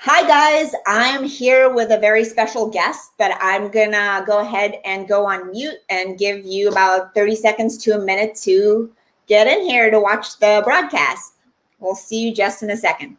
Hi guys, I'm here with a very special guest, but I'm gonna go ahead and go on mute and give you about 30 seconds to a minute to get in here to watch the broadcast. We'll see you just in a second.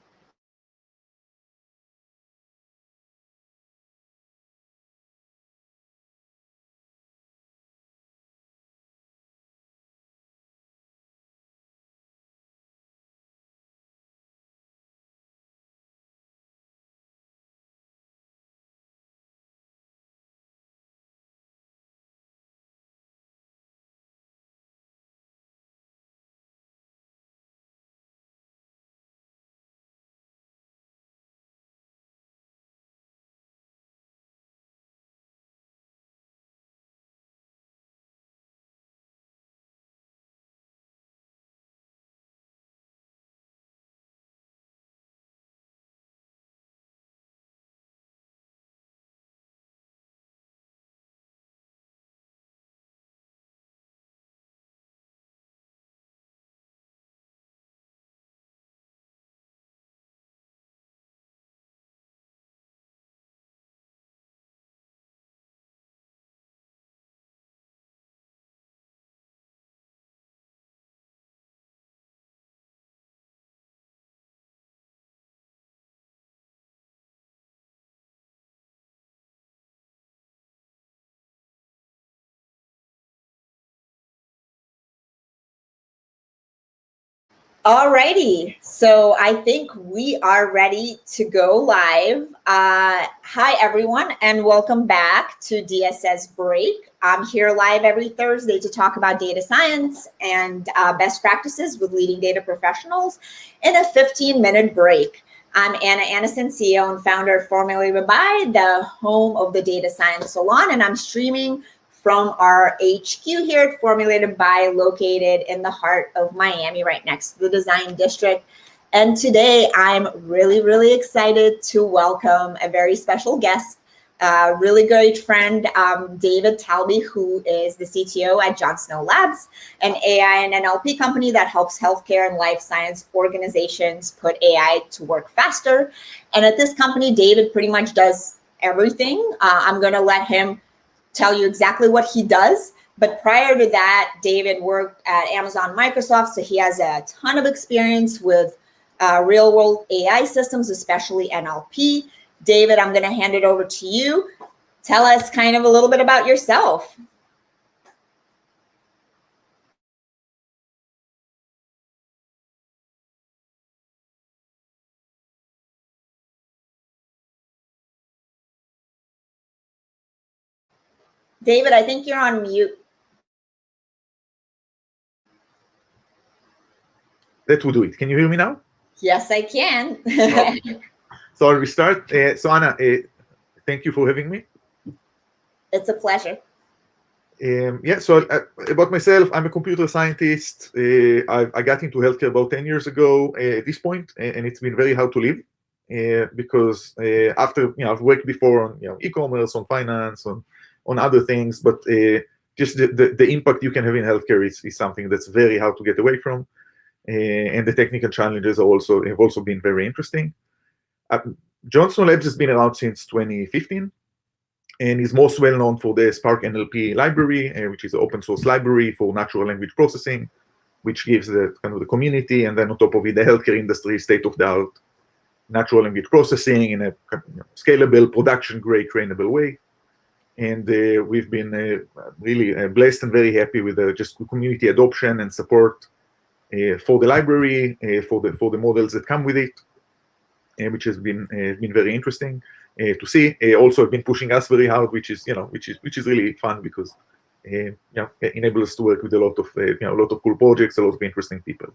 Alrighty, so I think we are ready to go live. Hi everyone, and welcome back to DSSBreak. I'm here live every Thursday to talk about data science and best practices with leading data professionals in a 15-minute break. I'm Anna Anderson, CEO and founder of Formulated by, the home of the Data Science Salon, and I'm streaming from our HQ here at Formulated by, located in the heart of Miami, right next to the Design District. And today I'm really excited to welcome a very special guest, a really great friend, David Talby, who is the CTO at John Snow Labs, an AI and NLP company that helps healthcare and life science organizations put AI to work faster. And at this company, David pretty much does everything. I'm going to let him tell you exactly what he does. But prior to that, David worked at Amazon, Microsoft, so he has a ton of experience with real world AI systems, especially NLP. David, I'm going to hand it over to you. Tell us kind of a little bit about yourself. David, I think you're on mute. That will do it. Can you hear me now? Yes, I can. Okay. So I'll restart. So Anna, thank you for having me. It's a pleasure. So about myself, I'm a computer scientist. I got into healthcare about 10 years ago at this point, and it's been very hard to live because after, I've worked before on e-commerce, on finance, on other things, but just the impact you can have in healthcare is something that's very hard to get away from. And the technical challenges have also been very interesting. John Snow Labs has been around since 2015, and is most well known for the Spark NLP library, which is an open source library for natural language processing, which gives the kind of the community, and then on top of it, the healthcare industry state-of-the-art natural language processing in a scalable, production-grade, trainable way. And we've been really blessed and very happy with just community adoption and support for the library, for the models that come with it, which has been very interesting to see. Also, have been pushing us very hard, which is really fun because it enables us to work with a lot of cool projects, a lot of interesting people.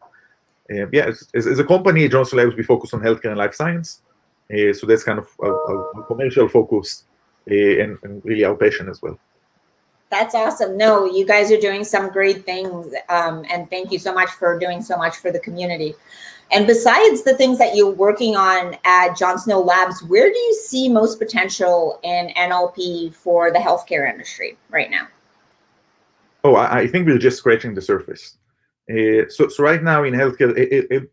As a company, John Snow Labs, we focus on healthcare and life science, so that's kind of our commercial focus and really our passion as well. That's awesome. No, you guys are doing some great things. And thank you so much for doing so much for the community. And besides the things that you're working on at John Snow Labs, where do you see most potential in NLP for the healthcare industry right now? Oh, I think we're just scratching the surface. So right now in healthcare,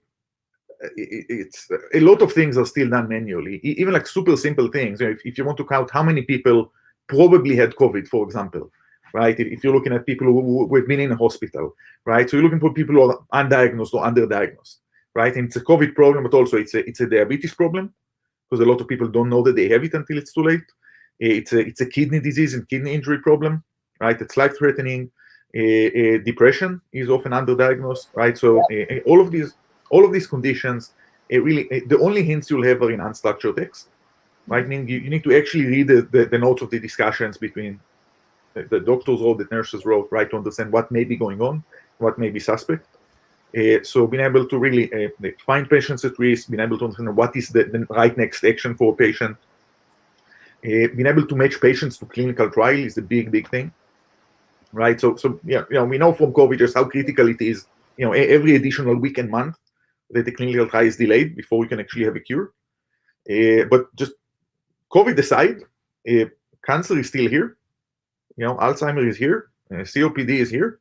it's a lot of things are still done manually, even like super simple things. If you want to count how many people probably had COVID, for example, right? If you're looking at people who have been in a hospital, right? So you're looking for people who are undiagnosed or underdiagnosed, right? And it's a COVID problem, but also it's a diabetes problem, because a lot of people don't know that they have it until it's too late. It's a kidney disease and kidney injury problem, right? It's life-threatening. Depression is often underdiagnosed, right? So all of these conditions, the only hints you'll have are in unstructured text, right? Meaning you need to actually read the notes of the discussions between the doctors wrote, the nurses wrote, right, to understand what may be going on, what may be suspect. So being able to really find patients at risk, being able to understand what is the right next action for a patient, being able to match patients to clinical trial is a big thing, right? So yeah, we know from COVID just how critical it is. Every additional week and month that the clinical trial is delayed before we can actually have a cure. But just COVID aside, cancer is still here. Alzheimer's is here. COPD is here.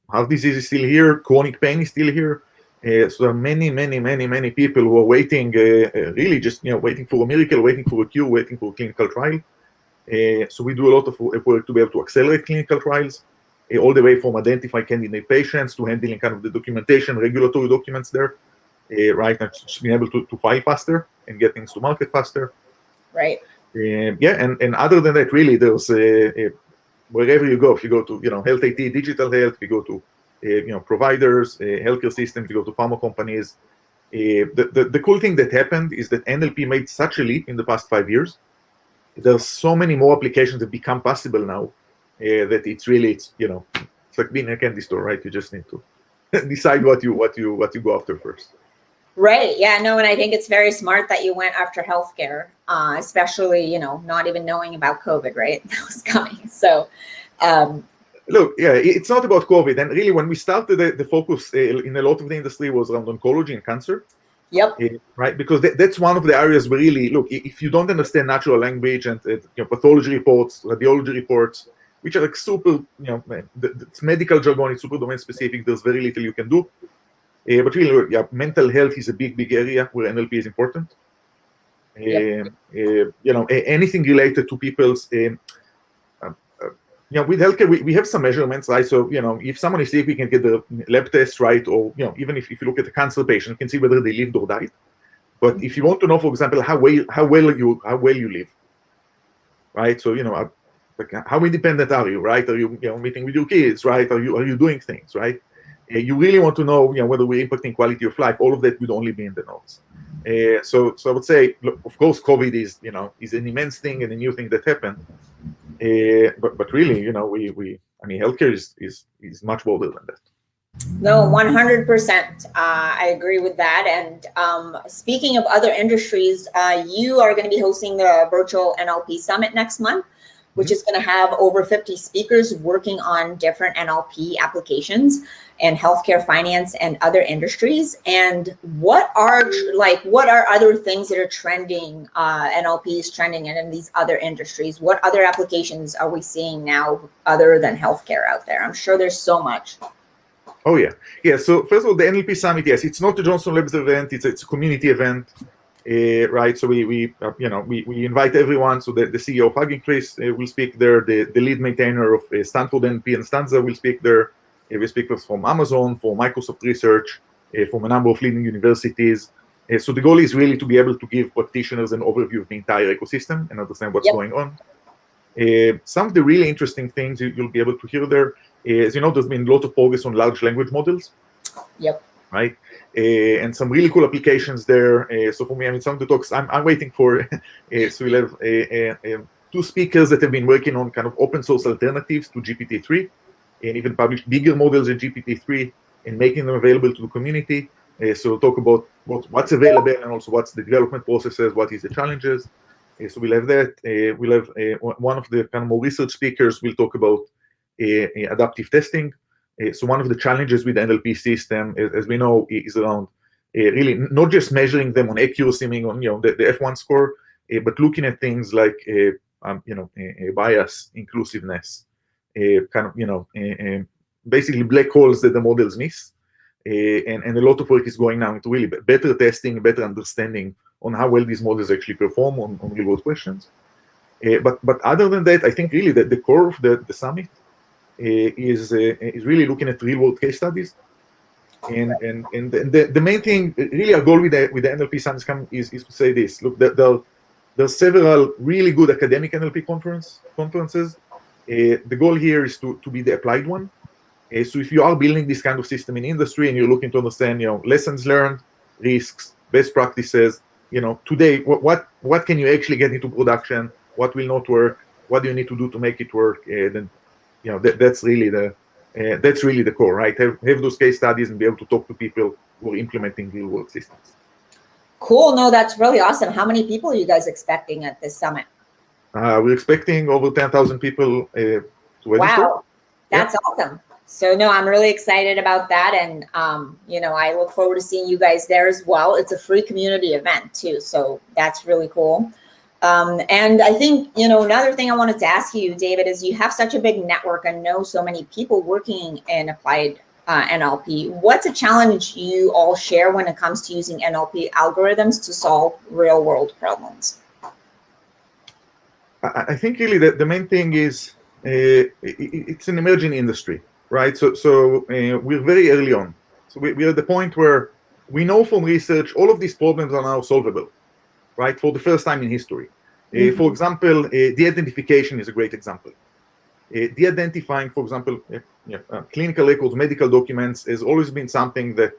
Heart disease is still here. Chronic pain is still here. So there are many people who are waiting, really just waiting for a miracle, waiting for a cure, waiting for a clinical trial. So we do a lot of work to be able to accelerate clinical trials, all the way from identifying candidate patients to handling kind of the documentation, regulatory documents there, right? And just being able to file faster and get things to market faster. Right. And other than that, really, there's wherever you go, if you go to health IT, digital health, you go to providers, healthcare systems, you go to pharma companies. The cool thing that happened is that NLP made such a leap in the past 5 years. There's so many more applications that become possible now that it's like being in a candy store, right? You just need to decide what you go after first. Right. Yeah, no, and I think it's very smart that you went after healthcare, especially, not even knowing about COVID, right? That was coming. So, look, yeah, it's not about COVID. And really, when we started, the focus in a lot of the industry was around oncology and cancer. Yep. Right, because that's one of the areas where really, look, if you don't understand natural language and pathology reports, radiology reports, which are like super, it's medical jargon, it's super domain specific. There's very little you can do. But really, yeah, mental health is a big area where NLP is important. Yep. Anything related to people's, with healthcare, we have some measurements, right? So, if someone is sick, we can get the lab test, right? Or, even if you look at a cancer patient, you can see whether they lived or died. But if you want to know, for example, how well you live, right? So, like how independent are you, right? Are you, meeting with your kids, right? Are you doing things, right? You really want to know, whether we're impacting quality of life. All of that would only be in the notes. So I would say, look, of course, COVID is an immense thing and a new thing that happened. But really, healthcare is much broader than that. No, 100%. I agree with that. And speaking of other industries, you are going to be hosting the Virtual NLP Summit next month, which is going to have over 50 speakers working on different NLP applications and healthcare, finance, and other industries. And what are other things that are trending? NLP is trending in these other industries. What other applications are we seeing now other than healthcare out there? I'm sure there's so much. Oh yeah. So first of all, the NLP Summit, yes, it's not a Johnson Labs event. It's a community event, right? So we invite everyone. So the CEO of Hugging Face will speak there. The lead maintainer of Stanford NLP and Stanza will speak there. We speakers from Amazon, from Microsoft Research, from a number of leading universities. So the goal is really to be able to give practitioners an overview of the entire ecosystem and understand what's going on. Some of the really interesting things you'll be able to hear there is, there's been a lot of progress on large language models. Yep. Right. And some really cool applications there. So for me, some of the talks I'm waiting for. So we'll have two speakers that have been working on kind of open source alternatives to GPT-3 and even published bigger models than GPT-3 and making them available to the community. So we'll talk about what's available and also what's the development processes, what is the challenges. So we'll have that. We'll have one of the kind of more research speakers will talk about adaptive testing. So one of the challenges with the NLP system, as we know, is around really not just measuring them on accuracy, on the F1 score, but looking at things like bias, inclusiveness, basically black holes that the models miss. and a lot of work is going now into really better testing, better understanding on how well these models actually perform on real-world questions. But other than that, I think really that the core of the summit is really looking at real-world case studies. And the main thing, really, our goal with the NLP Summit is to say this: look, there are several really good academic NLP conferences. The goal here is to be the applied one. So if you are building this kind of system in industry and you're looking to understand, lessons learned, risks, best practices, today, what can you actually get into production? What will not work? What do you need to do to make it work? Then, that's really the core, right? Have those case studies and be able to talk to people who are implementing real world systems. Cool. No, that's really awesome. How many people are you guys expecting at this summit? We're expecting over 10,000 people to register. Wow, that's awesome. So no, I'm really excited about that. And, I look forward to seeing you guys there as well. It's a free community event too. So that's really cool. And I think, another thing I wanted to ask you, David, is you have such a big network and know so many people working in applied NLP. What's a challenge you all share when it comes to using NLP algorithms to solve real world problems? I think really the main thing is it's an emerging industry, right? So we're very early on. So we're at the point where we know from research all of these problems are now solvable, right? For the first time in history. For example, de-identification is a great example. De-identifying, for example, clinical records, medical documents has always been something that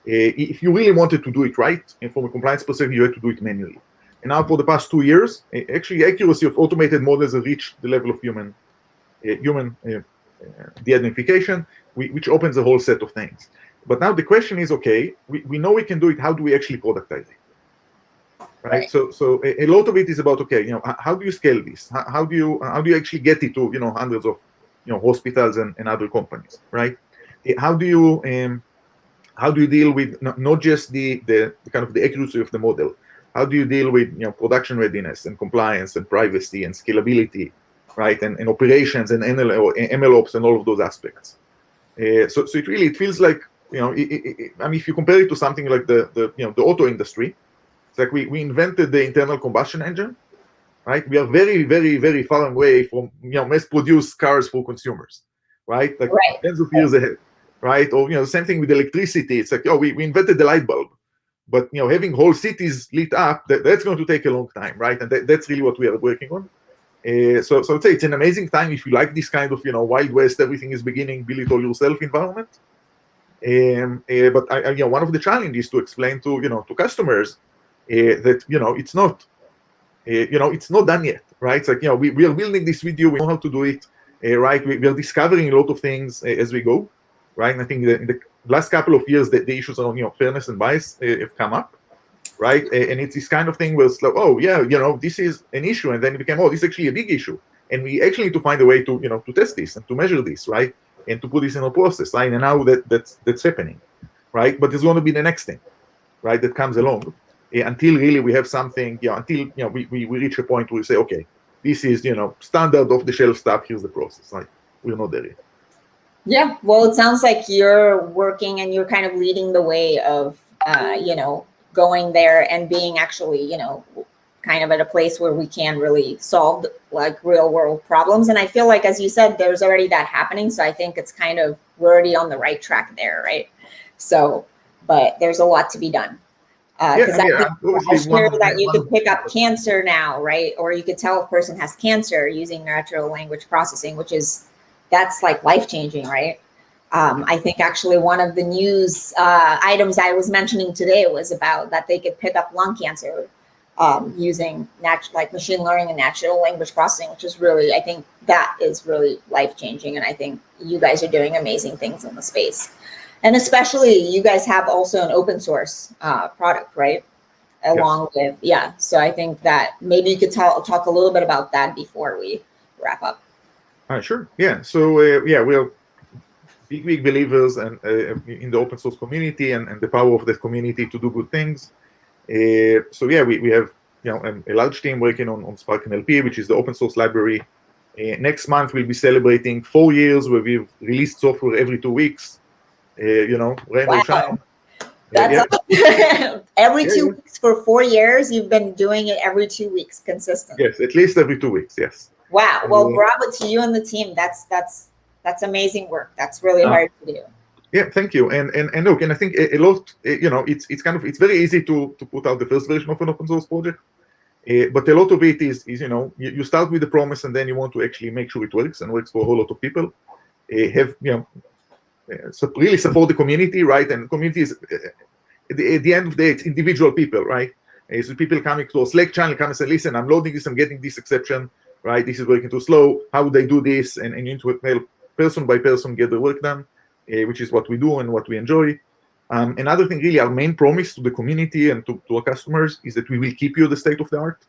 if you really wanted to do it right, and from a compliance perspective, you had to do it manually. And now for the past 2 years, actually accuracy of automated models has reached the level of human de-identification, which opens a whole set of things. But now the question is, okay, we know we can do it. How do we actually productize it? Right. So a lot of it is about, okay, how do you scale this? How do you actually get it to hundreds of hospitals and other companies, right? How do you deal with not just the kind of the accuracy of the model? How do you deal with production readiness and compliance and privacy and scalability, right? And operations and ML ops and all of those aspects. So it feels like I mean, if you compare it to something like the auto industry, it's like we invented the internal combustion engine, right? We are very, very, very far away from mass-produced cars for consumers, right? Like tens of years ahead, right? Or same thing with electricity. It's like we invented the light bulb, but having whole cities lit up, that's going to take a long time, right? And that's really what we are working on. So I'd say it's an amazing time if you like this kind of Wild West, everything is beginning, build it all yourself environment. But one of the challenges to explain to customers that it's not it's not done yet, right? It's like we are building this with you, we know how to do it, right? We are discovering a lot of things as we go, right? And I think in the last couple of years that the issues on fairness and bias have come up, right? And it's this kind of thing where it's like, oh yeah, this is an issue, and then it became, oh, this is actually a big issue, and we actually need to find a way to to test this and to measure this, right? And to put this in a process, right? And now that's happening, right? But there's going to be the next thing, right, that comes along. Until really we have something, until we reach a point where we say, okay, this is standard off the shelf stuff. Here's the process. Like we're not there yet. Yeah, well, it sounds like you're working and you're kind of leading the way of going there and being actually kind of at a place where we can really solve like real world problems. And I feel like, as you said, there's already that happening. So I think it's kind of we're already on the right track there, right? So, but there's a lot to be done. Because I hear that you could pick up cancer now, right? Or you could tell if a person has cancer using natural language processing, that's like life-changing, right? I think actually one of the news items I was mentioning today was about that they could pick up lung cancer using machine learning and natural language processing, which is really, I think that is really life-changing. And I think you guys are doing amazing things in the space. And especially you guys have also an open source product, right? Along with, So I think that maybe you could talk a little bit about that before we wrap up. Sure. Yeah. So we are big believers and in the open source community and the power of that community to do good things. So we have a large team working on Spark NLP, which is the open source library. Next month we'll be celebrating 4 years where we've released software every 2 weeks. rain or shine. That's every 2 weeks for 4 years. You've been doing it every 2 weeks consistently. Yes, at least every 2 weeks. Yes. Wow. Well, bravo to you and the team. That's amazing work. That's really hard to do. Yeah, thank you. And look, and I think a lot, it's very easy to put out the first version of an open source project, but a lot of it is you start with the promise, and then you want to actually make sure it works and works for a whole lot of people. Really support the community, right? And community is at the end of the day, it's individual people, right? So people coming to a Slack channel come and say, listen, I'm loading this, I'm getting this exception, right? This is working too slow. How would I do this? And you need to help person by person get the work done, which is what we do and what we enjoy. Another thing, really, our main promise to the community and to our customers is that we will keep you the state of the art,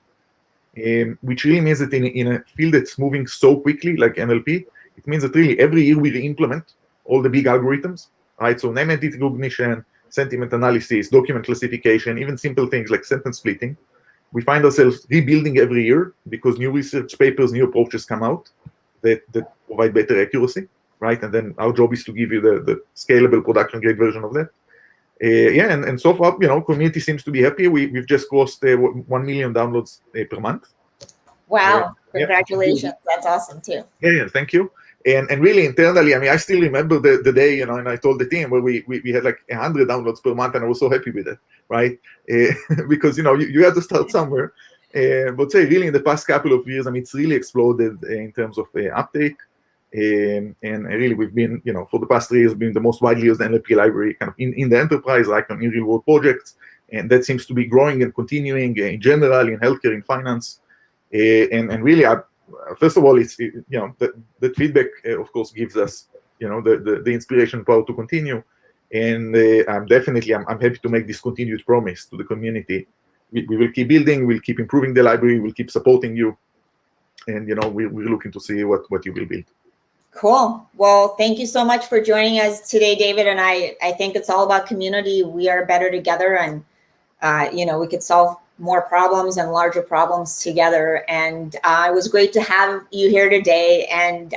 which really means that in a field that's moving so quickly, like NLP, it means that really every year we re-implement all the big algorithms, right? So name entity recognition, sentiment analysis, document classification, even simple things like sentence splitting. We find ourselves rebuilding every year because new research papers, new approaches come out that provide better accuracy, right? And then our job is to give you the scalable production-grade version of that. And so far, community seems to be happy. We've just crossed 1 million downloads per month. Wow! Congratulations! That's awesome too. Yeah, thank you. And really internally, I mean, I still remember the day, and I told the team where we had like 100 downloads per month, and I was so happy with it, right? Because you had to start somewhere. But say really in the past couple of years, I mean, it's really exploded in terms of uptake. And really, we've been, for the past 3 years, been the most widely used NLP library kind of in the enterprise, like in real world projects, and that seems to be growing and continuing in general in healthcare, in finance, and really, first of all, it's the feedback, of course, gives us the inspiration power to continue, and I'm happy to make this continued promise to the community. We will keep building, we'll keep improving the library, we'll keep supporting you, and we're looking to see what you will build. Cool. Well, thank you so much for joining us today, David. And I think it's all about community. We are better together, and we could solve more problems and larger problems together. And it was great to have you here today. And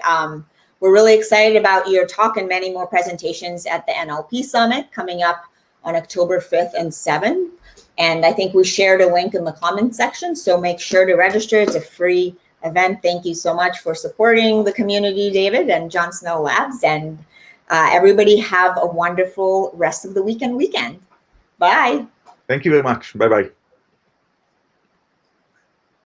we're really excited about your talk and many more presentations at the NLP Summit coming up on October 5th and 7th. And I think we shared a link in the comment section, so make sure to register. It's a free event. Thank you so much for supporting the community, David and John Snow Labs. And everybody have a wonderful rest of the weekend. Bye. Thank you very much. Bye-bye.